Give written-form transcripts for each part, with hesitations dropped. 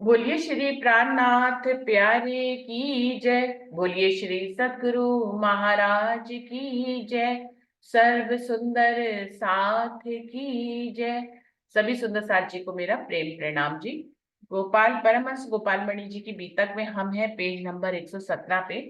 बोलिए श्री प्राणनाथ प्यारे की जय। बोलिए श्री सद्गुरु महाराज की जय। सर्व सुंदर साथ की जय। सभी सुंदर साथ जी को मेरा प्रेम प्रणाम जी। गोपाल परमहंस गोपाल मणि जी की बीतक में हम हैं पेज नंबर 117 पे।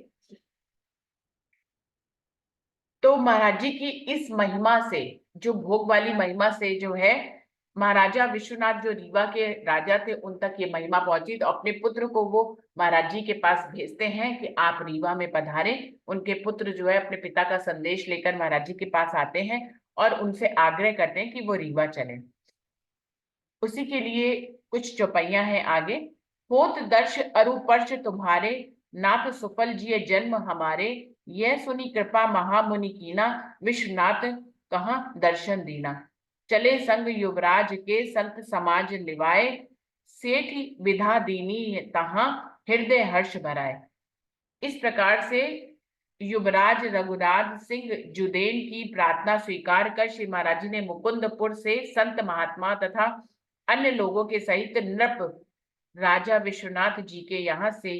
तो महाराज जी की इस महिमा से, जो भोग वाली महिमा से जो है, महाराजा विश्वनाथ जो रीवा के राजा थे उन तक ये महिमा पहुंची, तो अपने पुत्र को वो महाराज जी के पास भेजते हैं कि आप रीवा में पधारें। उनके पुत्र जो है अपने पिता का संदेश लेकर महाराज जी के पास आते हैं और उनसे आग्रह करते हैं कि वो रीवा चलें। उसी के लिए कुछ चौपाइयां हैं आगे। होत दर्श अरु पर्श तुम्हारे, नाथ सुफल जिय जन्म हमारे। यह सुनी कृपा महामुनि कीना, विश्वनाथ कहाँ दर्शन दीना। चले संग युवराज के संत समाज निवाए, सेठ विधा दीनी तहाँ हृदय हर्ष भराए। इस प्रकार से युवराज रघुराज सिंह जुदेन की प्रार्थना स्वीकार कर श्री महाराज जी ने मुकुंदपुर से संत महात्मा तथा अन्य लोगों के सहित नृप राजा विश्वनाथ जी के यहाँ से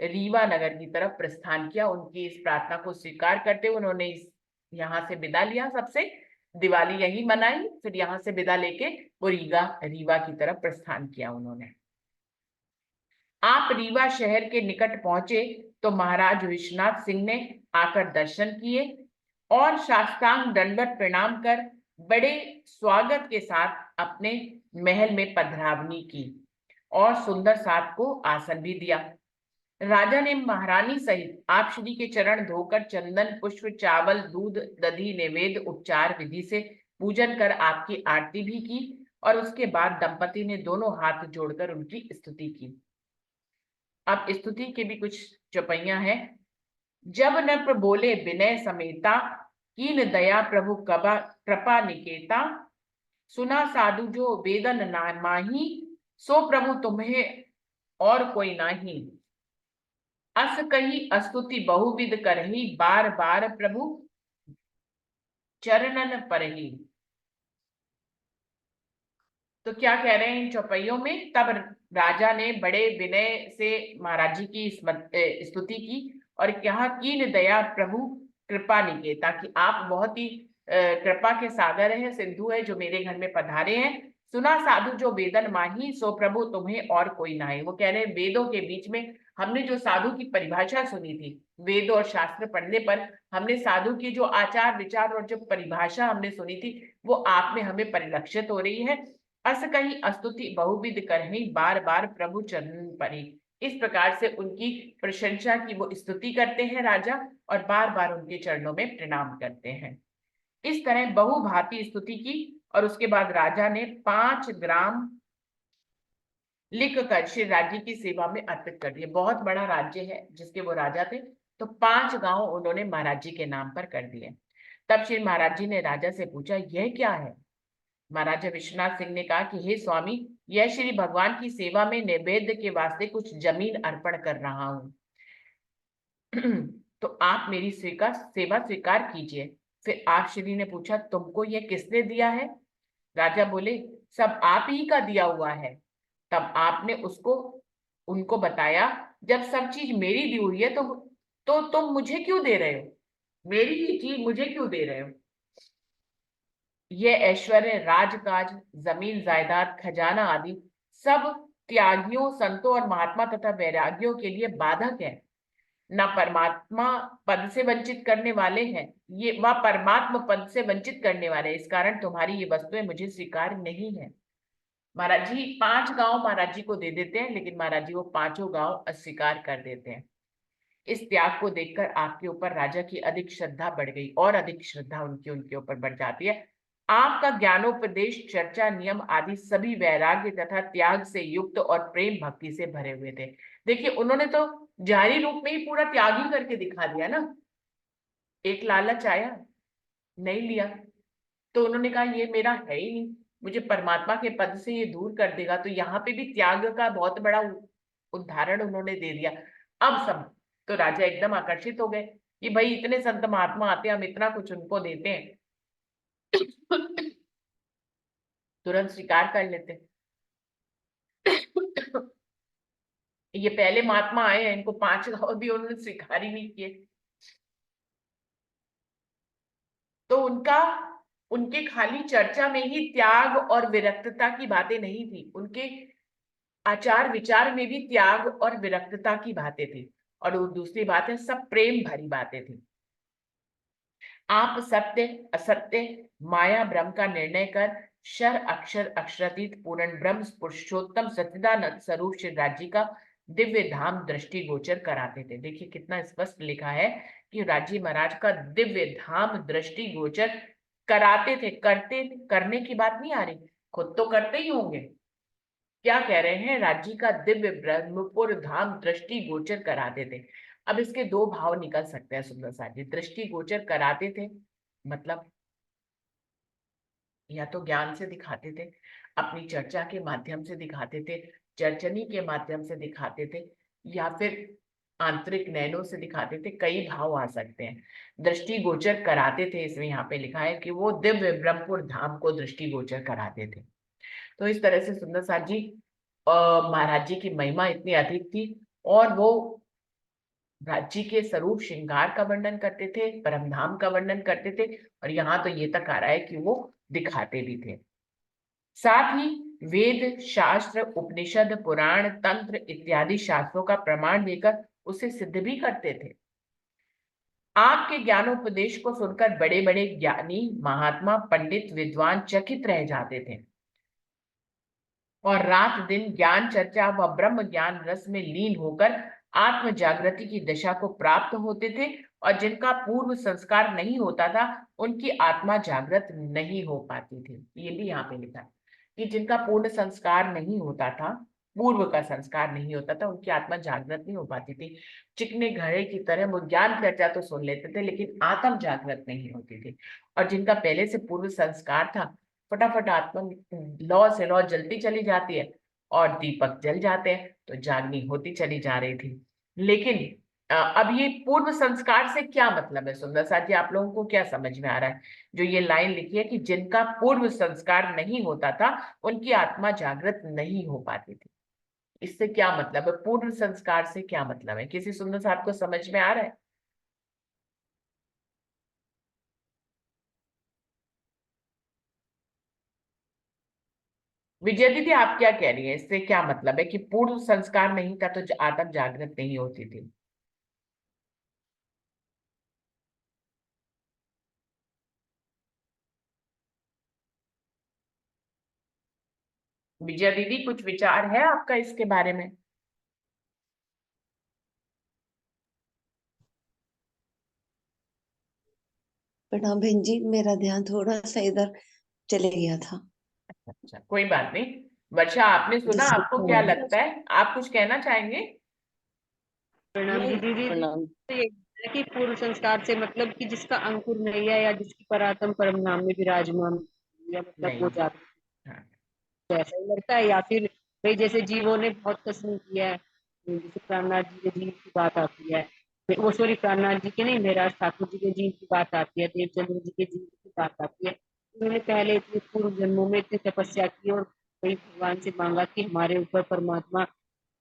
रीवा नगर की तरफ प्रस्थान किया। उनकी इस प्रार्थना को स्वीकार करते हुए उन्होंने इस यहाँ से विदा लिया। सबसे दिवाली यही मनाई, फिर यहाँ से विदा लेके वो रीवा की तरफ प्रस्थान किया उन्होंने। आप रीवा शहर के निकट पहुंचे तो महाराज विश्वनाथ सिंह ने आकर दर्शन किए और साष्टांग दंडवत प्रणाम कर बड़े स्वागत के साथ अपने महल में पधरावनी की और सुंदर साथ को आसन भी दिया। राजा ने महारानी सहित आप श्री के चरण धोकर चंदन पुष्प चावल दूध दधी नैवेद्य उपचार विधि से पूजन कर आपकी आरती भी की और उसके बाद दंपति ने दोनों हाथ जोड़कर उनकी स्तुति की। अब स्तुति के भी कुछ चौपाइयां हैं। जब नृप बोले विनय समेता, कीन दया प्रभु कबा कृपा निकेता। सुना साधु जो वेदन ना माही, सो प्रभु तुम्हें और कोई नाही। अस कही स्तुति बहुविध करही, बार बार प्रभु चरणन परही। तो क्या कह रहे हैं इन चौपाइयों में? तब राजा ने बड़े विनय से महाराज जी की स्तुति की और कहा, कीन दया प्रभु कृपा निकेता, कि आप बहुत ही कृपा के सागर है, सिंधु है, जो मेरे घर में पधारे हैं। सुना साधु जो वेदन माही, सो प्रभु तुम्हें और कोई ना है। वो कह रहे हैं वेदों के बीच में हमने जो साधु की परिभाषा सुनी थी, वेद और शास्त्र पढ़ने पर हमने साधु की जो आचार विचार और जो परिभाषा हमने सुनी थी, वो आप में हमें परिलक्षित हो रही है। अस कहीं स्तुति बहुविध करहि, बार बार प्रभु चरण परी। इस प्रकार से उनकी प्रशंसा की वो स्तुति करते हैं राजा और बार बार उनके चरणों में प्रणाम करते हैं। इस तरह बहुभांति स्तुति की और उसके बाद राजा ने 5 ग्राम लिख कर श्री राज्य की सेवा में अर्पित कर दिए। बहुत बड़ा राज्य है जिसके वो राजा थे, तो 5 गांव उन्होंने महाराज जी के नाम पर कर दिए। तब श्री महाराज जी ने राजा से पूछा, यह क्या है? महाराजा विश्वनाथ सिंह ने कहा कि हे स्वामी, यह श्री भगवान की सेवा में नैवेद्य के वास्ते कुछ जमीन अर्पण कर रहा हूं। तो आप मेरी सेवा स्वीकार कीजिए। फिर आप श्री ने पूछा, तुमको यह किसने दिया है? राजा बोले, सब आप ही का दिया हुआ है। तब आपने उसको उनको बताया, जब सब चीज मेरी दी हुई है तो तुम मुझे क्यों दे रहे हो? मेरी ही चीज मुझे क्यों दे रहे हो? ये ऐश्वर्य राजकाज जमीन जायदाद खजाना आदि सब त्यागियों संतों और महात्मा तथा वैरागियों के लिए बाधक है। न परमात्मा पद से वंचित करने वाले हैं, ये वह परमात्मा पद से वंचित करने वाले हैं। इस कारण तुम्हारी ये वस्तुएं मुझे स्वीकार नहीं है। महाराज जी 5 गांव महाराज जी को दे देते हैं, लेकिन महाराज जी वो 5 गांव अस्वीकार कर देते हैं। इस त्याग को देखकर आपके ऊपर राजा की अधिक श्रद्धा बढ़ गई और अधिक श्रद्धा उनकी उनके ऊपर बढ़ जाती है। आपका ज्ञानोपदेश चर्चा नियम आदि सभी वैराग्य तथा त्याग से युक्त और प्रेम भक्ति से भरे हुए थे। देखिए उन्होंने तो जारी रूप में ही पूरा त्याग ही करके दिखा दिया ना। एक लालच आया, नहीं लिया, तो उन्होंने कहा ये मेरा है ही नहीं, मुझे परमात्मा के पद से ये दूर कर देगा। तो यहाँ पे भी त्याग का बहुत बड़ा उदाहरण उन्होंने दे दिया। अब सब तो राजा एकदम आकर्षित हो गए कि भाई इतने संत महात्मा आते हैं, हम इतना कुछ उनको देते हैं, तुरंत स्वीकार कर लेते। ये पहले महात्मा आए हैं, इनको 5 गांव भी उन्होंने स्वीकार ही नहीं किए। तो उनके खाली चर्चा में ही त्याग और विरक्तता की बातें नहीं थी, उनके आचार विचार में भी त्याग और विरक्तता की बातें थी। और दूसरी बात है, सब प्रेम भरी बातें थी। आप सत्य असत्य माया ब्रह्म का निर्णय कर क्षर अक्षर अक्षरातीत पूर्ण ब्रह्म पुरुषोत्तम सच्चिदानंद स्वरूप श्री राज्य का दिव्य धाम दृष्टि गोचर कराते थे। देखिए कितना स्पष्ट लिखा है कि राजी महाराज का दिव्य धाम दृष्टि गोचर कराते थे। करते करने की बात नहीं आ रही, खुद तो करते ही होंगे। क्या कह रहे हैं, राज्य का दिव्य ब्रह्मपुर धाम दृष्टि गोचर कराते थे। अब इसके दो भाव निकल सकते हैं सुंदर साथ जी। दृष्टि गोचर कराते थे मतलब या तो ज्ञान से दिखाते थे, अपनी चर्चा के माध्यम से दिखाते थे, चर्चनी के माध्यम से दिखाते थे, या फिर आंतरिक नैनों से दिखाते थे। कई भाव आ सकते हैं। दृष्टि गोचर कराते थे, इसमें यहाँ पे लिखा है कि वो दिव्य ब्रह्मपुर धाम को दृष्टि गोचर कराते थे। तो इस तरह से सुंदर साथ जी महाराज जी की महिमा इतनी अधिक थी, और वो राज्य के स्वरूप श्रृंगार का वर्णन करते थे, परमधाम का वर्णन करते थे, और यहाँ तो ये तक आ रहा है कि वो दिखाते भी थे। साथ ही वेद शास्त्र उपनिषद पुराण तंत्र इत्यादि शास्त्रों का प्रमाण देकर उसे सिद्ध भी करते थे। आपके ज्ञानोपदेश को सुनकर बड़े बड़े ज्ञानी महात्मा पंडित विद्वान चकित रह जाते थे, और रात दिन ज्ञान चर्चा व ब्रह्म ज्ञान रस में लीन होकर आत्म जागृति की दशा को प्राप्त होते थे। और जिनका पूर्व संस्कार नहीं होता था, उनकी आत्मा जागृत नहीं हो पाती थी। ये भी यहाँ पे लिखा है कि जिनका पूर्ण संस्कार नहीं होता था, पूर्व का संस्कार नहीं होता था, उनकी आत्मा जागृत नहीं हो पाती थी। चिकने घड़े की तरह वो ज्ञान चर्चा तो सुन लेते थे, लेकिन आत्म जागृत नहीं होती थी। और जिनका पहले से पूर्व संस्कार था, फटाफट आत्मा लौ से लौ जलती चली जाती है, और दीपक जल जाते हैं, तो जागनी होती चली जा रही थी। लेकिन अब ये पूर्व संस्कार से क्या मतलब है सुंदर साथ जी, आप लोगों को क्या समझ में आ रहा है? जो ये लाइन लिखी है कि जिनका पूर्व संस्कार नहीं होता था, उनकी आत्मा जागृत नहीं हो पाती थी, इससे क्या मतलब है? पूर्व संस्कार से क्या मतलब है? किसी सुंदर साथ को समझ में आ रहा है? विजय दीदी आप क्या कह रही है, इससे क्या मतलब है कि पूर्व संस्कार नहीं था तो आत्म जागृत नहीं होती थी? विजय दीदी कुछ विचार है आपका इसके बारे में? प्रणाम बहन जी, मेरा ध्यान थोड़ा सा इधर चले गया था। अच्छा कोई बात नहीं। वर्षा आपने सुना, दूसरे आपको क्या काम में। लगता है, आप कुछ कहना चाहेंगे? प्रणाम नहीं, दीदी। दीदी प्रणाम। तो ये है कि पूर्व संस्कार से मतलब कि जिसका अंकुर नहीं है या जिसकी परात्म परम नाम में विराजमान या मतलब वो नहीं। जाता हाँ। है, ऐसा ही लगता है। या फिर भाई जैसे जीवों ने बहुत कसम किया है, जैसे प्राणनाथ जी के जीव की बात आती है, वो सॉरी प्राणनाथ जी के नहीं, मेरा ठाकुर जी के जीव की बात आती है, देवचंद्र जी के जीव की बात आती है। उन्होंने पहले इतने पूर्व जन्मों में इतनी तपस्या की और वही भगवान से मांगा कि हमारे ऊपर परमात्मा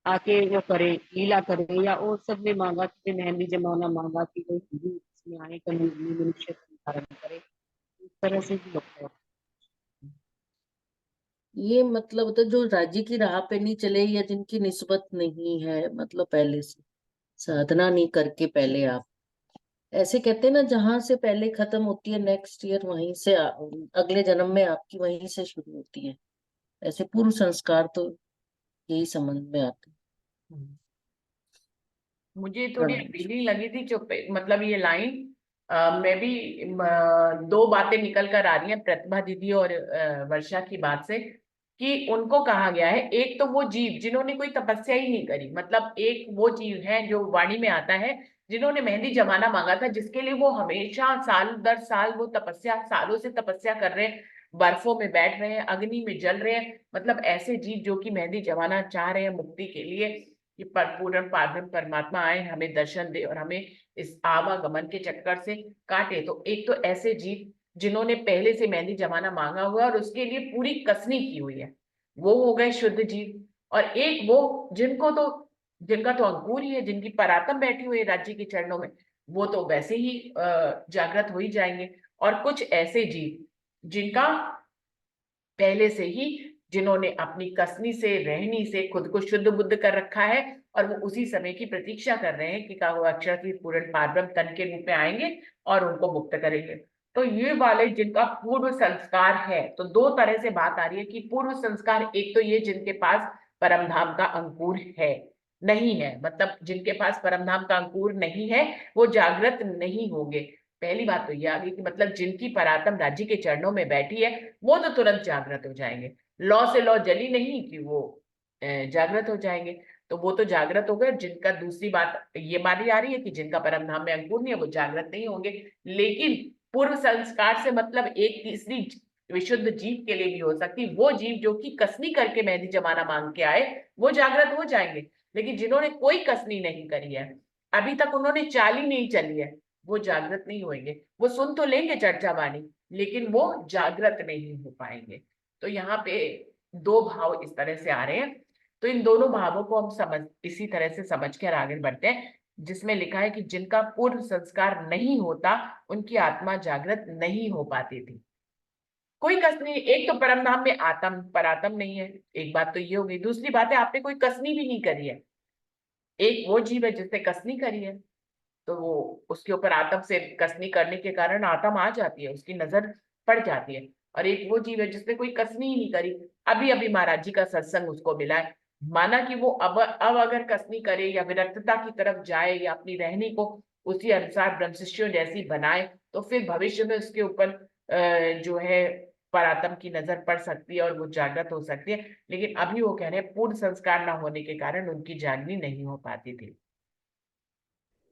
आके वो करे, लीला करे, या और सब ने मांगा कि मेहंदी जमाना मांगा कि कोई हिंदू इसमें आए, कलयुग में मनुष्य का धारण करे। इस तरह से भी लगता है। ये मतलब तो जो राज्य की राह पे नहीं चले या जिनकी निस्बत नहीं है, मतलब पहले से साधना नहीं करके पहले आप ऐसे कहते हैं ना, जहां से पहले खत्म होती है नेक्स्ट ईयर वहीं से अगले जन्म में आपकी वहीं से शुरू होती है। ऐसे पूर्व संस्कार तो यही समझ में आते हैं। हम्म। मुझे थोड़ी प्रणाम जी। अपीलिंग लगी थी जो मतलब ये लाइन मैं भी दो बातें निकल कर आ रही हैं प्रतिभा दीदी और वर्षा की बात से, कि उनको कहा गया है एक तो वो जीव जिन्होंने कोई तपस्या ही नहीं करी, मतलब एक वो जीव है जो वाणी में आता है जिन्होंने मेहंदी जमाना मांगा था, जिसके लिए वो हमेशा साल दर साल वो तपस्या, सालों से तपस्या कर रहे हैं, बर्फों में बैठ रहे हैं, अग्नि में जल रहे हैं, मतलब ऐसे जीव जो कि मेहंदी जमाना चाह रहे हैं मुक्ति के लिए कि पूर्ण पावन परमात्मा आए, हमें दर्शन दे और हमें इस आवागमन के चक्कर से काटे। तो एक तो ऐसे जीव जिन्होंने पहले से मेहंदी जमाना मांगा हुआ है और उसके लिए पूरी कसनी की हुई है, वो हो गए शुद्ध जीव। और एक वो जिनको तो जिनका तो अंकुर ही है, जिनकी परातम बैठी हुई है राज्य के चरणों में, वो तो वैसे ही जागृत हो ही जाएंगे। और कुछ ऐसे जीव जिनका पहले से ही, जिन्होंने अपनी कसनी से रहनी से खुद को शुद्ध बुद्ध कर रखा है, और वो उसी समय की प्रतीक्षा कर रहे हैं कि का वो अक्षर की पूर्ण पारब्रह्म तन के रूप में आएंगे और उनको मुक्त करेंगे। तो ये वाले जिनका पूर्व संस्कार है, तो दो तरह से बात आ रही है कि पूर्व संस्कार, एक तो ये जिनके पास परमधाम का अंकुर है, नहीं है, मतलब जिनके पास परमधाम का अंकुर नहीं है वो जागृत नहीं होंगे। पहली बात तो ये आ गई कि मतलब जिनकी परातम राज्य के चरणों में बैठी है वो तो तुरंत जागृत हो जाएंगे। लौ से लौ जली नहीं कि वो जागृत हो जाएंगे, तो वो तो जागृत हो गए। जिनका दूसरी बात ये मानी जा रही है कि जिनका परम धाम में अंकुर नहीं है वो जागृत नहीं होंगे। लेकिन पूर्व संस्कार से मतलब एक तीसरी विशुद्ध जीव के लिए भी हो सकती, वो जीव जो कि कसनी करके मेहंदी जमाना मांग के आए, वो जागृत हो जाएंगे। लेकिन जिन्होंने कोई कसनी नहीं करी है, अभी तक उन्होंने चाल ही नहीं चली है, वो जागृत नहीं होंगे। वो सुन तो लेंगे चर्चा वाणी, लेकिन वो जागृत नहीं हो पाएंगे। तो यहाँ पे दो भाव इस तरह से आ रहे हैं। तो इन दोनों भावों को हम समझ इसी तरह से समझ कर आगे बढ़ते हैं, जिसमें लिखा है कि जिनका पूर्व संस्कार नहीं होता उनकी आत्मा जागृत नहीं हो पाती थी। कोई कसनी, एक तो परम धाम में आत्म परात्म नहीं है, एक बात तो ये हो गई। दूसरी बात है आपने कोई कसनी भी नहीं करी है। एक वो जीव है जिसने कसनी करी है, तो वो उसके ऊपर आत्म से कसनी करने के कारण आत्म आ जाती है, उसकी नजर पड़ जाती है। और एक वो जीव है जिसने कोई कसनी ही नहीं करी। अभी अभी महाराज जी का सत्संग उसको मिला है, माना कि वो अब अगर कसनी करे या विरक्तता की तरफ जाए या अपनी रहनी को उसी अनुसार ब्रह्मशिष्यों जैसी बनाए, तो फिर भविष्य में उसके ऊपर जो है परात्म की नजर पड़ सकती है और वो जागृत हो सकती है। लेकिन अभी वो कह रहे हैं पूर्ण संस्कार ना होने के कारण उनकी जागनी नहीं हो पाती थी।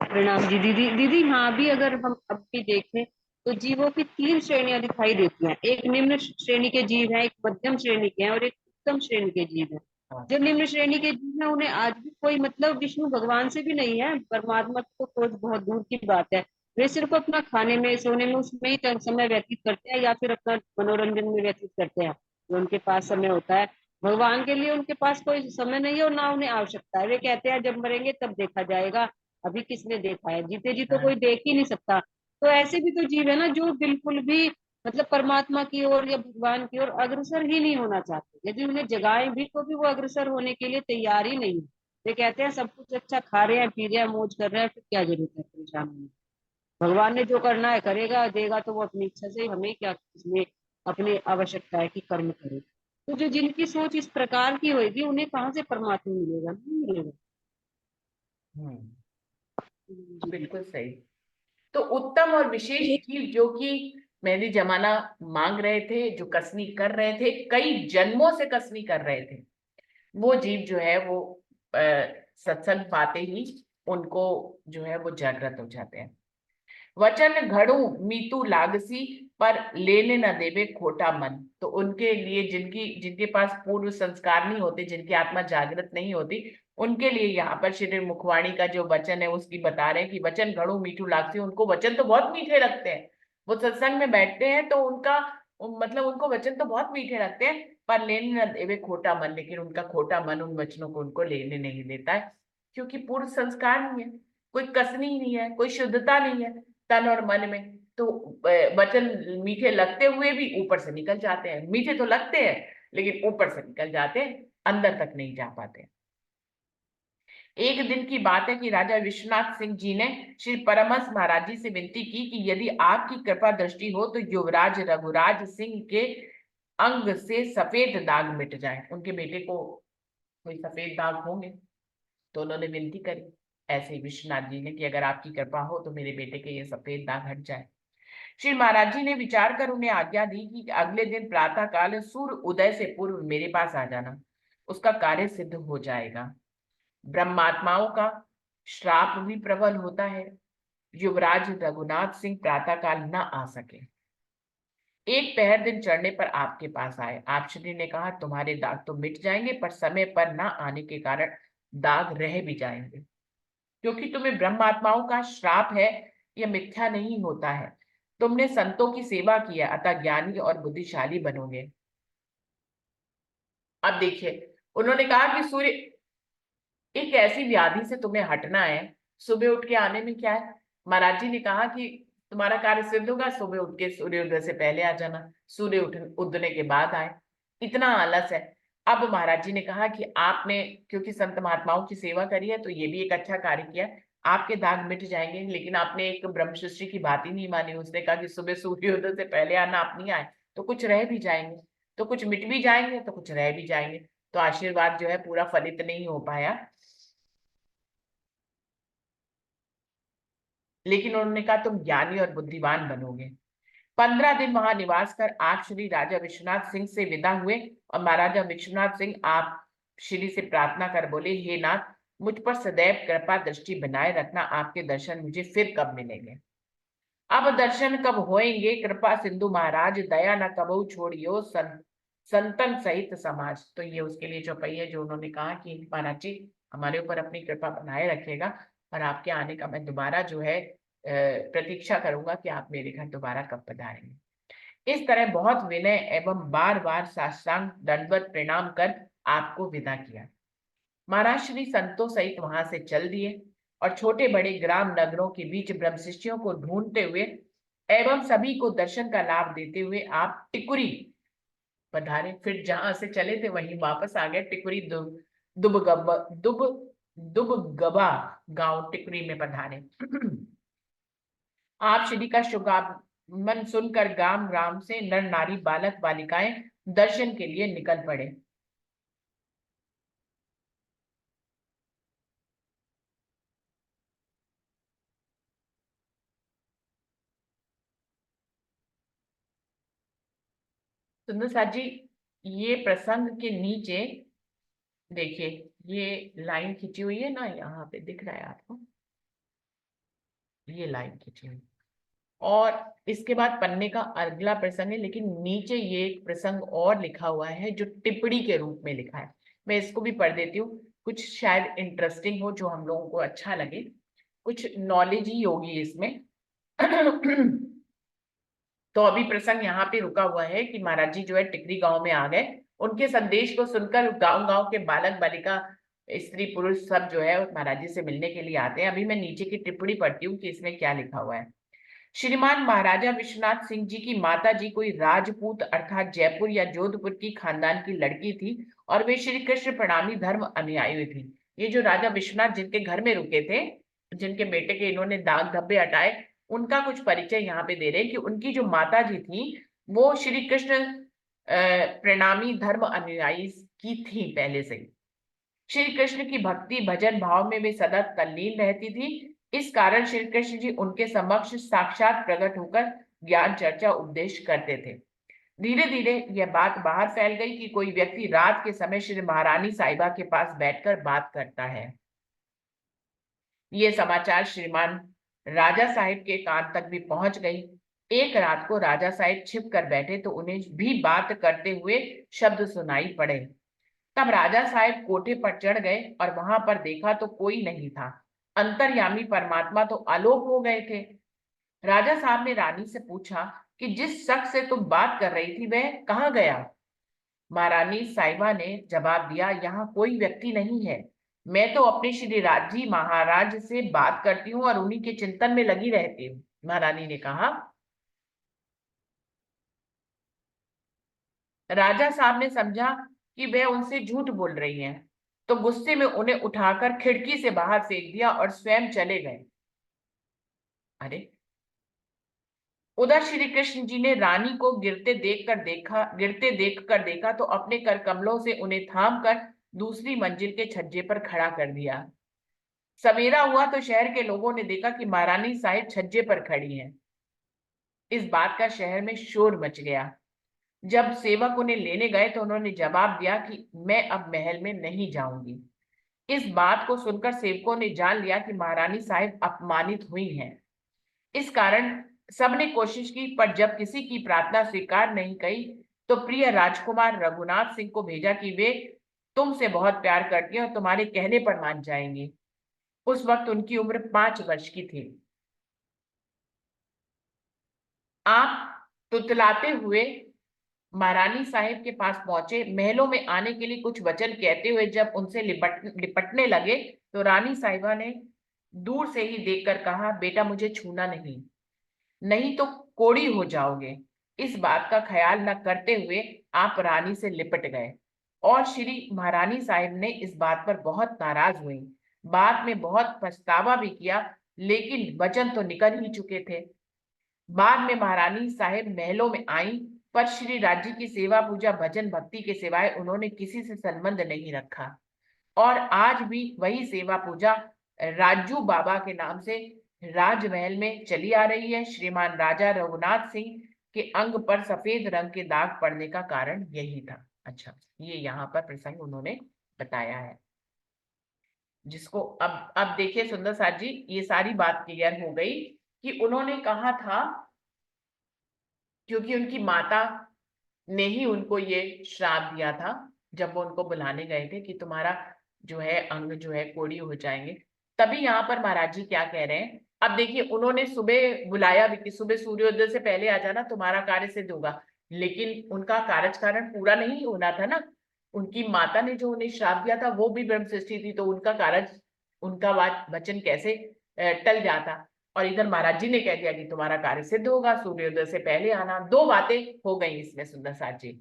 प्रणाम जी दीदी। दीदी हाँ, अभी अगर हम अब भी देखें तो जीवों की तीन श्रेणियां दिखाई देती हैं। एक निम्न श्रेणी के जीव हैं, एक मध्यम श्रेणी के हैं और एक उत्तम श्रेणी के जीव हैं। हाँ। जो निम्न श्रेणी के जीव हैं उन्हें आज भी कोई मतलब विष्णु भगवान से भी नहीं है, परमात्मा को खोज बहुत दूर की बात है। वे सिर्फ अपना खाने में सोने में उसमें ही समय व्यतीत करते हैं या फिर अपना मनोरंजन में व्यतीत करते हैं जो उनके पास समय होता है। भगवान के लिए उनके पास कोई समय नहीं है और ना उन्हें आवश्यकता है। वे कहते हैं जब मरेंगे तब देखा जाएगा, अभी किसने देखा है, जीते जी तो कोई हाँ। देख ही नहीं सकता। तो ऐसे भी तो जीव है ना जो बिल्कुल भी मतलब परमात्मा की ओर या भगवान की ओर अग्रसर ही नहीं होना चाहते। यदि उन्हें जगाएं भी तो भी वो अग्रसर होने के लिए तैयार ही नहीं है। वे कहते हैं सब कुछ अच्छा खा रहे हैं, पी रहे हैं, मौज कर रहे हैं, फिर क्या जरूरत है परेशान होने की? भगवान ने जो करना है करेगा, देगा तो वो अपनी इच्छा से, हमें क्या इसमें अपनी आवश्यकता है कि कर्म करे। तो जो जिनकी सोच इस प्रकार की होगी उन्हें कहाँ से परमात्मा मिलेगा? नहीं मिलेगा। जी। बिल्कुल सही। तो उत्तम और विशेष जीव जो कि मेहंदी जमाना मांग रहे थे, जो कसनी कर रहे थे, कई जन्मों से कसनी कर रहे थे, वो जीव जो है वो अ, सत्संग पाते ही उनको जो है वो जागृत हो जाते हैं। वचन घड़ू मीतू लागसी, पर लेने न देवे खोटा मन। तो उनके लिए जिनकी जिनके पास पूर्व संस्कार नहीं होते, जिनकी आत्मा जागृत नहीं होती, उनके लिए यहाँ पर श्री मुखवाणी का जो वचन है उसकी बता रहे हैं कि वचन घड़ू मीठू लागसी, उनको वचन तो बहुत मीठे लगते हैं। वो सत्संग में बैठते हैं तो उनका मतलब उनको वचन तो बहुत मीठे लगते हैं, पर लेने न देवे खोटा मन। लेकिन उनका खोटा मन उन वचनों को उनको लेने नहीं देता है, क्योंकि पूर्व संस्कार नहीं है, कोई कसनी नहीं है, कोई शुद्धता नहीं है तन और मन में। तो वचन मीठे लगते हुए भी ऊपर से निकल जाते हैं। मीठे तो लगते हैं लेकिन ऊपर से निकल जाते हैं, अंदर तक नहीं जा पाते। एक दिन की बात है कि राजा विश्वनाथ सिंह जी ने श्री परमहंस महाराज जी से विनती की कि यदि आपकी कृपा दृष्टि हो तो युवराज रघुराज सिंह के अंग से सफेद दाग मिट जाए। उनके बेटे को कोई सफेद दाग होंगे, तो उन्होंने विनती करी ऐसे ही विश्वनाथ जी ने कि अगर आपकी कृपा हो तो मेरे बेटे के ये सफेद दाग हट जाए। श्री महाराज जी ने विचार कर उन्हें आज्ञा दी कि अगले दिन प्रातः काल सूर्य उदय से पूर्व मेरे पास आ जाना, उसका कार्य सिद्ध हो जाएगा। ब्रह्मात्माओं का श्राप भी प्रबल होता है, युवराज रघुनाथ सिंह प्रातःकाल न आ सके। एक पहर दिन चढ़ने पर आपके पास आए। आप श्री ने कहा तुम्हारे दाग तो मिट जाएंगे, पर समय पर न आने के कारण दाग रह भी जाएंगे, क्योंकि तुम्हें ब्रह्मात्माओं का श्राप है, यह मिथ्या नहीं होता है। तुमने संतों की सेवा की है, अतः ज्ञानी और बुद्धिशाली बनोगे। अब देखिए, उन्होंने कहा कि सूर्य एक ऐसी व्याधि से तुम्हें हटना है, सुबह उठ के आने में क्या है। महाराज जी ने कहा कि तुम्हारा कार्य सिद्ध होगा, सुबह उठ के सूर्योदय से पहले आ जाना, सूर्य उदने के बाद आए। इतना आलस है। अब महाराज जी ने कहा कि आपने क्योंकि संत महात्माओं की सेवा करी है तो ये भी एक अच्छा कार्य किया, आपके दाग मिट जाएंगे। लेकिन आपने एक ब्रह्म सृष्टि की बात ही नहीं मानी। उसने कहा कि सुबह सूर्योदय से पहले आना, आप नहीं आए तो कुछ रह भी जाएंगे, तो कुछ मिट भी जाएंगे, तो कुछ रह भी जाएंगे। तो आशीर्वाद जो है पूरा फलित नहीं हो पाया। लेकिन उन्होंने कहा तुम ज्ञानी और बुद्धिमान बनोगे। 15 दिन वहां निवास कर आप श्री राजा विश्वनाथ सिंह से विदा हुए और महाराजा विश्वनाथ सिंह आप श्री से प्रार्थना कर बोले, हे नाथ, मुझ पर सदैव कृपा दृष्टि बनाए रखना। आपके दर्शन मुझे फिर कब मिलेंगे। अब दर्शन कब होएंगे, कृपा सिंधु महाराज, दया न कबहू छोड़ियो संतन सहित समाज। तो ये उसके लिए चौपाई जो उन्होंने कहा कि महाराज जी हमारे ऊपर अपनी कृपा बनाए रखेगा और आपके आने का मैं दोबारा जो है प्रतीक्षा करूंगा कि आप मेरे घर दोबारा कब पधारेंगे। इस तरह बहुत विनय एवं बार बार साष्टांग दंडवत प्रणाम कर आपको विदा किया। महाराज श्री संतों सहित वहां से चल दिए और छोटे बड़े ग्राम नगरों के बीच ब्रह्मशिष्यों को ढूंढते हुए एवं सभी को दर्शन का लाभ देते हुए आप टिकुरी पधारे। फिर जहां से चले थे वहीं वापस आ गए। टिकुरी दुबगबा गांव टिकुरी में पधारे। आप श्री का शुभागमन सुनकर गांव ग्राम से नर नारी बालक बालिकाएं दर्शन के लिए निकल पड़े। सुंदर साथ जी, ये प्रसंग के नीचे देखिए, ये लाइन खींची हुई है ना, यहाँ पे दिख रहा है आपको, ये लाइन खींची हुई। और इसके बाद पन्ने का अगला प्रसंग है, लेकिन नीचे ये एक प्रसंग और लिखा हुआ है जो टिप्पणी के रूप में लिखा है। मैं इसको भी पढ़ देती हूँ, कुछ शायद इंटरेस्टिंग हो, जो हम लोगों को अच्छा लगे, कुछ नॉलेज ही होगी इसमें। तो अभी प्रसंग यहाँ पे रुका हुआ है कि महाराज जी जो है टिकरी गांव में आ गए। उनके संदेश को सुनकर गांव गांव के बालक बालिका स्त्री पुरुष सब जो है महाराज जी से मिलने के लिए आते हैं। अभी मैं नीचे की टिप्पणी पढ़ती हूँ कि इसमें क्या लिखा हुआ है। श्रीमान महाराजा विश्वनाथ सिंह जी की माता जी कोई राजपूत अर्थात जयपुर या जोधपुर की खानदान की लड़की थी और वे श्री कृष्ण प्रणामी धर्म अनुयायी थी। ये जो राजा विश्वनाथ जिनके घर में रुके थे, जिनके बेटे के इन्होंने दाग धब्बे हटाए, उनका कुछ परिचय यहाँ पे दे रहे हैं कि उनकी जो माता जी थी वो श्री कृष्ण प्रणामी धर्म अनुयायी की थी पहले से ही। श्री कृष्ण की भक्ति भजन भाव में वे सदा तल्लीन रहती थी। इस कारण श्री कृष्ण जी उनके समक्ष साक्षात प्रकट होकर ज्ञान चर्चा उपदेश करते थे। धीरे धीरे यह बात बाहर फैल गई कि कोई व्यक्ति रात के समय श्री महारानी साहिबा के पास बैठकर बात करता है। ये समाचार श्रीमान राजा साहिब के कान तक भी पहुंच गई। एक रात को राजा साहिब छिप कर बैठे तो उन्हें भी बात करते हुए शब्द सुनाई पड़े। तब राजा साहब कोठे पर चढ़ गए और वहां पर देखा तो कोई नहीं था। अंतर्यामी परमात्मा तो आलोक हो गए थे। राजा साहब ने रानी से पूछा कि जिस शख्स से तुम बात कर रही थी वह कहाँ गया। महारानी साहिबा ने जवाब दिया, यहाँ कोई व्यक्ति नहीं है। मैं तो अपने श्री राजी महाराज से बात करती हूँ और उन्हीं के चिंतन में लगी रहती हूँ। महारानी ने कहा। राजा साहब ने समझा कि वह उनसे झूठ बोल रही हैं, तो गुस्से में उन्हें उठाकर खिड़की से बाहर फेंक दिया और स्वयं चले गए। अरे, उधर श्री कृष्ण जी ने रानी को गिरते देखकर देखा तो अपने कर कमलों से उन्हें थाम कर दूसरी मंजिल के छज्जे पर खड़ा कर दिया। सवेरा हुआ तो शहर के लोगों ने देखा कि महारानी साहिब छज्जे पर खड़ी हैं। इस बात का शहर में शोर मच गया। जब सेवक उन्हें लेने गए तो उन्होंने जवाब दिया कि मैं अब महल में नहीं जाऊंगी। इस बात को सुनकर सेवकों ने जान लिया कि महारानी साहिब अपमानित हुई हैं। इस कारण सबने कोशिश की, पर जब किसी की प्रार्थना स्वीकार नहीं की तो प्रिय राजकुमार रघुनाथ सिंह को भेजा कि वे तुमसे बहुत प्यार करती हैं और तुम्हारे कहने पर मान जाएंगे। उस वक्त उनकी उम्र 5 वर्ष की थी। आप तुतलाते हुए महारानी साहिब के पास पहुंचे। महलों में आने के लिए कुछ वचन कहते हुए जब उनसे लिपटने लगे तो रानी साहिबा ने दूर से ही देखकर कहा, बेटा मुझे छूना नहीं, नहीं तो कोड़ी हो जाओगे। इस बात का ख्याल न करते हुए आप रानी से लिपट गए और श्री महारानी साहिब ने इस बात पर बहुत नाराज हुई। बाद में बहुत पछतावा भी किया, लेकिन वचन तो निकल ही चुके थे। बाद में महारानी साहिब महलों में आई, पर श्री राज्य की सेवा पूजा भजन भक्ति के सिवाय उन्होंने किसी से संबंध नहीं रखा और आज भी वही सेवा पूजा राजू बाबा के नाम से राजमहल में चली आ रही है। श्रीमान राजा रघुनाथ सिंह के अंग पर सफेद रंग के दाग पड़ने का कारण यही था। अच्छा, ये यहाँ पर प्रसंग उन्होंने बताया है, जिसको अब देखिए सुंदर साथ जी, ये सारी बात क्लियर हो गई कि उन्होंने कहा था, क्योंकि उनकी माता ने ही उनको ये श्राप दिया था जब वो उनको बुलाने गए थे कि तुम्हारा जो है अंग जो है कोड़ी हो जाएंगे। तभी यहाँ पर महाराज जी क्या कह रहे हैं, अब देखिए उन्होंने सुबह बुलाया भी कि सुबह सूर्योदय से पहले आ जाना, तुम्हारा कार्य सिद्ध होगा, लेकिन उनका कार्यच कारण पूरा नहीं होना था ना। उनकी माता ने जो उन्हें श्राप दिया था वो भी ब्रह्म सृष्टि थी, तो उनका कार्य, उनका वचन कैसे टल जाता। और इधर महाराज जी ने कह दिया कि तुम्हारा कार्य सिद्ध होगा, सूर्योदय से पहले आना। दो बातें हो गई इसमें सुंदर साथ जी।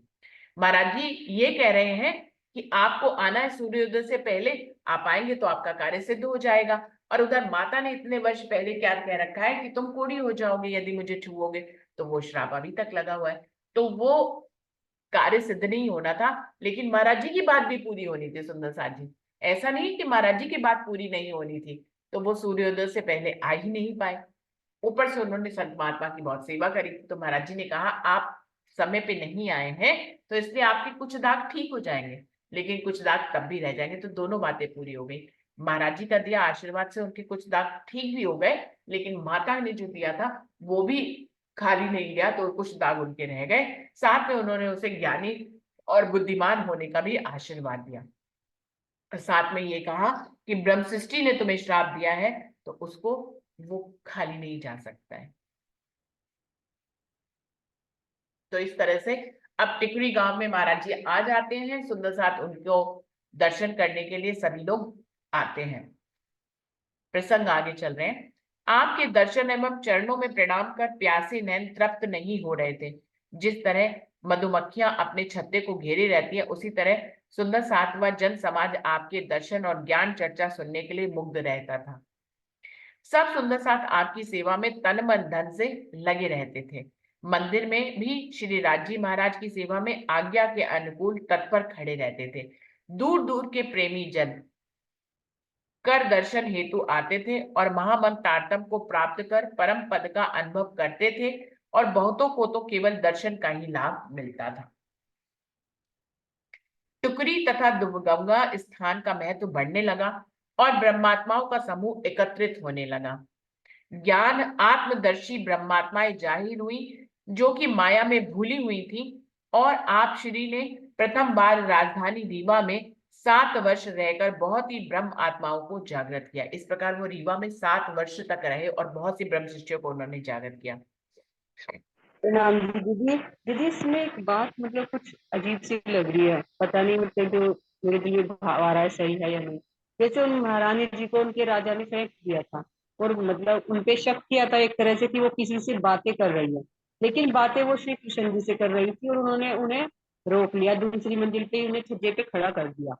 महाराज जी ये कह रहे हैं कि आपको आना है सूर्योदय से पहले, आप आएंगे तो आपका कार्य सिद्ध हो जाएगा। और उधर माता ने इतने वर्ष पहले क्या कह रखा है कि तुम कोढ़ी हो जाओगे यदि मुझे छुओगे, तो वो श्राप अभी तक लगा हुआ है, तो वो कार्य सिद्ध नहीं होना था। लेकिन महाराज जी की बात भी पूरी होनी थी सुंदर साथ जी, ऐसा नहीं कि महाराज जी की बात पूरी नहीं होनी थी, तो वो सूर्योदय से पहले आ ही नहीं पाए। ऊपर से उन्होंने संत महात्मा की बहुत सेवा करी थी, तो महाराज जी ने कहा आप समय पे नहीं आए हैं तो इसलिए आपके कुछ दाग ठीक हो जाएंगे, लेकिन कुछ दाग तब भी रह जाएंगे। तो दोनों बातें पूरी हो गई। महाराज जी का दिया आशीर्वाद से उनके कुछ दाग ठीक भी हो गए, लेकिन माता ने जो दिया था वो भी खाली नहीं गया, तो कुछ दाग उनके रह गए। साथ में उन्होंने उसे ज्ञानी और बुद्धिमान होने का भी आशीर्वाद दिया। साथ में ये कहा कि ब्रह्म सृष्टि ने तुम्हें श्राप दिया है तो उसको वो खाली नहीं जा सकता है। तो इस तरह से अब टिकरी गांव में महाराज जी आ जाते हैं, सुंदर साथ उनको दर्शन करने के लिए सभी लोग आते हैं। प्रसंग आगे चल रहे हैं। आपके दर्शन एवं चरणों में प्रणाम कर प्यासे नैन तृप्त नहीं हो रहे थे। जिस तरह मधुमक्खियां अपने छत्ते को घेरे रहती है, उसी तरह सुंदर साथ व जन समाज आपके दर्शन और ज्ञान चर्चा सुनने के लिए मुग्ध रहता था। सब सुंदर साथ आपकी सेवा में तन मन धन से लगे रहते थे। मंदिर में भी श्री राजी महाराज की सेवा में आज्ञा के अनुकूल तत्पर खड़े रहते थे। दूर दूर के प्रेमी जन कर दर्शन हेतु आते थे और महामंत्र तारतम को प्राप्त कर परम पद का अनुभव करते थे, और बहुतों को तो केवल दर्शन का ही लाभ मिलता था। टुकरी तथा दुबगंगा स्थान का महत्व बढ़ने लगा और ब्रह्मात्माओं का समूह एकत्रित होने लगा। ज्ञान आत्मदर्शी ब्रह्मात्माएं जाहिर हुई जो कि माया में भूली हुई थी, और आप श्री ने प्रथम बार राजधानी रीवा में 7 वर्ष रहकर बहुत ही ब्रह्म आत्माओं को जागृत किया। इस प्रकार वो रीवा में 7 वर्ष तक रहे और बहुत सी ब्रह्म शिष्यों को उन्होंने जागृत किया। प्रणाम जी। दीदी दीदी इसमें एक बात मतलब कुछ अजीब सी लग रही है, पता नहीं मतलब जो मेरे दिल में भाव आ रहा है सही है या नहीं। जैसे उन महारानी जी को उनके राजा ने फेंक दिया था और मतलब उनपे शक किया था एक तरह से कि वो किसी से बातें कर रही है, लेकिन बातें वो श्री कृष्ण जी से कर रही थी और उन्होंने उन्हें रोक लिया, दूसरी मंजिल पे उन्हें छज्जे पे खड़ा कर दिया।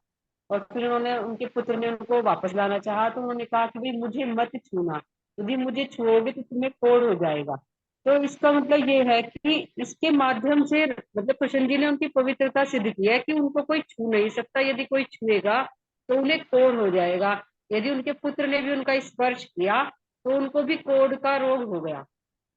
और फिर उन्होंने उनके पुत्र ने उनको वापस लाना चाहा तो उन्होंने कहा कि भाई मुझे मत छूना, यदि मुझे छुओगे तो तुम्हें कोढ़ हो जाएगा। तो इसका मतलब ये है कि इसके माध्यम से मतलब कृष्ण जी ने उनकी पवित्रता सिद्ध की है कि उनको कोई छू नहीं सकता, यदि कोई छुएगा तो उन्हें कोढ़ हो जाएगा। यदि उनके पुत्र ने भी उनका स्पर्श किया तो उनको भी कोढ़ का रोग हो गया।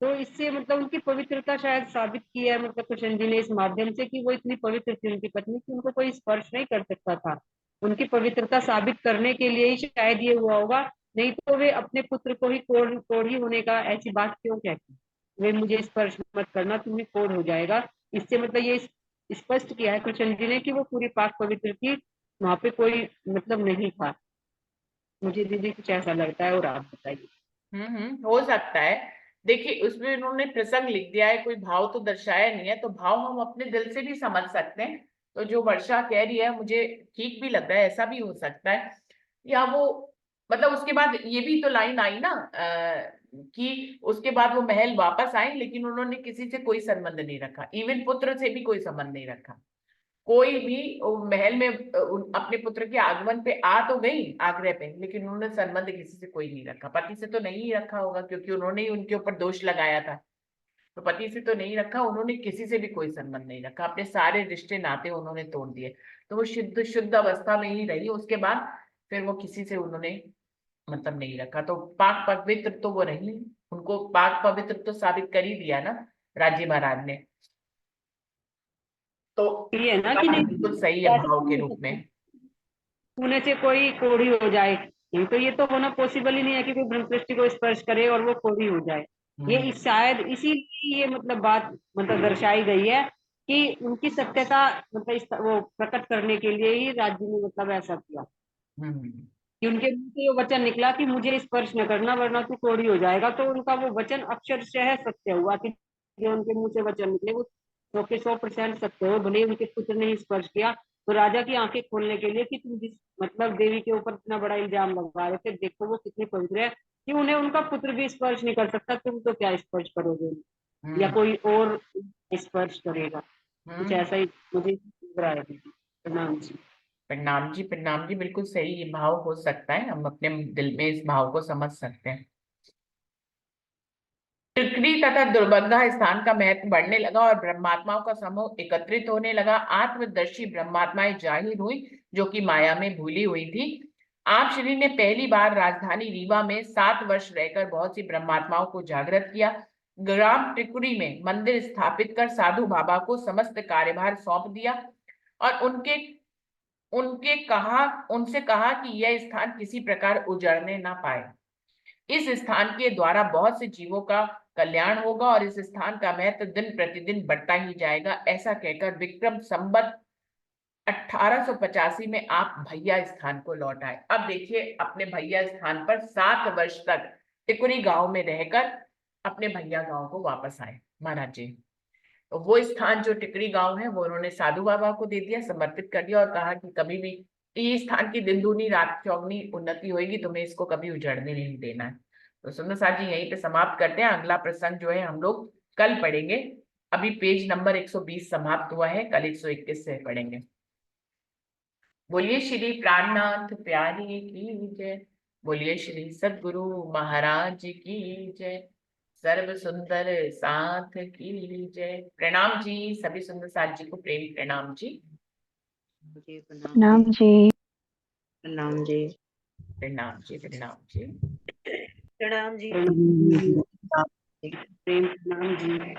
तो इससे मतलब उनकी पवित्रता शायद साबित की है मतलब कृष्ण जी ने इस माध्यम से कि वो इतनी पवित्र थी उनकी पत्नी कि उनको कोई स्पर्श नहीं कर सकता था। उनकी पवित्रता साबित करने के लिए ही शायद ये हुआ होगा, नहीं तो वे अपने पुत्र को ही कोढ़ी होने का ऐसी बात क्यों कहती। वे मुझे स्पर्श मत करना, तुम्हें कोढ़ हो जाएगा। इससे मतलब ये स्पष्ट किया है कृष्ण जी ने कि वो पूरी पाक पवित्र थी, वहां पे कोई मतलब नहीं था। मुझे दीदी कुछ ऐसा लगता है, और आप बताइए। हो सकता है। देखिए उसमें उन्होंने प्रसंग लिख दिया है, कोई भाव तो दर्शाया नहीं है, तो भाव हम अपने दिल से भी समझ सकते हैं। तो जो वर्षा कह रही है मुझे ठीक भी लग रहा है, ऐसा भी हो सकता है। या वो मतलब उसके बाद ये भी तो लाइन आई ना कि उसके बाद वो महल वापस आए, लेकिन उन्होंने किसी से कोई संबंध नहीं रखा, इवन पुत्र से भी कोई संबंध नहीं रखा। कोई भी वो महल में अपने पुत्र के आगमन पे आ तो गई आग्रह पे, लेकिन उन्होंने संबंध किसी से कोई नहीं रखा। पति से तो नहीं रखा होगा क्योंकि उन्होंने ही उनके ऊपर दोष लगाया था, तो पति से तो नहीं रखा, उन्होंने किसी से भी कोई संबंध नहीं रखा, अपने सारे रिश्ते नाते उन्होंने तोड़ दिए। तो वो शुद्ध शुद्ध अवस्था में ही रही, उसके बाद फिर वो किसी से उन्होंने मतलब नहीं रखा। तो पाक पवित्र तो वो रही, उनको पाक पवित्र तो साबित कर ही दिया ना राजी महाराज ने। तो ये है ना कि नहीं, बिल्कुल सही है ऐसा भाव के नहीं हो रूप सकता में। छूने से कोई कोढ़ी हो जाए, नहीं तो ये तो होना पॉसिबल ही नहीं है कि कोई ब्रह्मसृष्टि को स्पर्श करे और वो कोढ़ी हो जाए। ये शायद इसीलिए ये मतलब बात मतलब दर्शाई गई है कि उनकी सत्यता मतलब वो प्रकट करने के लिए ही राज्य ने मतलब ऐसा किया हम्म कि उनके मुंह से वो वचन निकला कि मुझे स्पर्श न करना वरना तू कोढ़ी हो जाएगा। तो उनका वो वचन अक्षरशः सत्य हुआ कि जो उनके मुंह से वचन निकले वो 100% सत्य हो। भले ही उनके पुत्र ने ही स्पर्श किया, तो राजा की आंखें खोलने के लिए कि तुम जिस मतलब देवी के ऊपर इतना बड़ा इल्जाम लगा रहे थे, देखो वो कितनी पवित्र है कि उन्हें उनका पुत्र भी स्पर्श नहीं कर सकता, तुम तो क्या स्पर्श करोगे या कोई और स्पर्श करेगा। कुछ ऐसा ही मुझे लग रहा है। प्रणाम जी। प्रणाम जी, प्रणाम जी, बिल्कुल सही ये भाव हो सकता है, हम अपने दिल में इस भाव को समझ सकते हैं। टिकरी तथा दुर्गंधा स्थान का महत्व बढ़ने लगा और ब्रह्मात्माओं का समूह एकत्रित होने लगा। आत्मदर्शी ब्रह्मात्माएं जाहिर हुई जो कि माया में भूली हुई थी। आप श्री ने पहली बार राजधानी रीवा में 7 वर्ष रहकर बहुत सी ब्रह्मात्माओं को जागृत किया। ग्राम टिकुरी में मंदिर स्थापित कर साधु बाबा को समस्त कार्यभार सौंप दिया और उनके उनसे कहा कि यह स्थान किसी प्रकार उजड़ने ना पाए। इस स्थान के द्वारा बहुत से जीवों का कल्याण होगा और इस स्थान का महत्व दिन प्रतिदिन बढ़ता ही जाएगा। ऐसा कहकर विक्रम संवत 1885 में आप भैया स्थान को लौट आए। अब देखिए अपने भैया स्थान पर 7 वर्ष तक टिकुरी गांव में रहकर अपने भैया गांव को वापस आए महाराज जी। तो वो स्थान जो टिकरी गांव है वो उन्होंने साधु बाबा को दे दिया, समर्पित कर दिया और कहा कि कभी भी ये स्थान की दिन दूनी रात चौगनी उन्नति होगी, तुम्हें इसको कभी उजड़ने नहीं देना है। तो सुंदर साथ जी यहीं पे समाप्त करते हैं। अगला प्रसंग जो है हम लोग कल पढ़ेंगे। अभी पेज नंबर 120 समाप्त हुआ है, कल 121 से पढ़ेंगे। बोलिए श्री प्राणनाथ प्यारी की जय। बोलिए श्री सद्गुरु महाराज की जय। सर्व सुंदर साथ की जय। प्रणाम जी, सभी सुंदर साथ जी को प्रेम प्रणाम जी। प्रणाम जी। प्रणाम जी। प्रणाम जी, प्रणाम जी। प्रणाम जी। प्रेम प्रणाम जी।